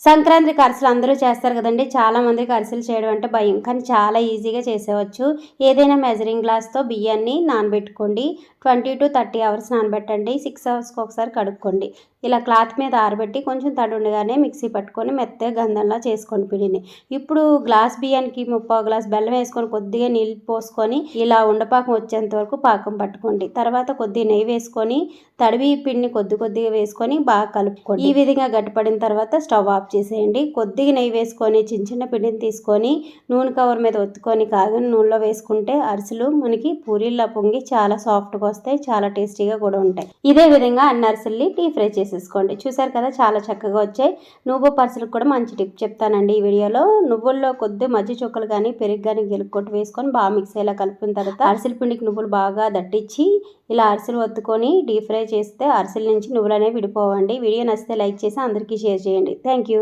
సంక్రాంతికి అరిసెలు అందరూ చేస్తారు కదండి. చాలా మందికి అరిసెలు చేయడం అంటే భయం. కానీ చాలా ఈజీగా చేసేయవచ్చు. ఏదైనా మెజరింగ్ గ్లాస్‌తో బియ్యాన్ని నానబెట్టుకోండి. 20-30 అవర్స్ నానబెట్టండి. 6 అవర్స్‌కి ఒకసారి కడుక్కోండి. ఇలా క్లాత్ మీద ఆరబెట్టి కొంచెం తడి ఉండగానే మిక్సీ పట్టుకొని మెత్తగా గంధంలా చేసుకోండి పిండిని. ఇప్పుడు గ్లాస్ బియ్యానికి ముప్పావు గ్లాస్ బెల్లం వేసుకొని కొద్దిగా నీళ్ళు పోసుకొని ఇలా ఉండపాకం వచ్చేంత వరకు పాకం పట్టుకోండి. తర్వాత కొద్దిగా నెయ్యి వేసుకొని తడివి పిండిని కొద్దిగా వేసుకొని బాగా కలుపుకోండి. ఈ విధంగా గట్టిపడిన తర్వాత స్టవ్ ఆఫ్ చేసేయండి. కొద్దిగా నెయ్యి వేసుకొని చిన్న పిండిని తీసుకొని నూనె కవర్ మీద ఒత్తుకొని కాగిన నూనెలో వేసుకుంటే అరిసెలు మనకి పూరీల్లా పొంగి చాలా సాఫ్ట్గా వస్తాయి. చాలా టేస్టీగా కూడా ఉంటాయి. ఇదే విధంగా అన్ని అరిసెల్ని డీప్ ఫ్రై చేసేసుకోండి. చూసారు కదా చాలా చక్కగా వచ్చాయి. నువ్వు అరిసెలకు కూడా మంచి టిప్ చెప్తానండి ఈ వీడియోలో. నువ్వుల్లో కొద్ది మజ్జి చుక్కలు కానీ పెరుగు కానీ గిలుక్కొట్టి వేసుకొని బాగా మిక్స్ అయ్యేలా కలుపుకున్న తర్వాత అరిసెల పిండికి నువ్వులు బాగా దట్టించి ఇలా అరిసెలు ఒత్తుకొని డీప్ ఫ్రై చేస్తే అరిసెల నుంచి నువ్వులు అనేవి విడిపోవండి. వీడియో నచ్చితే లైక్ చేసి అందరికీ షేర్ చేయండి. Thank you.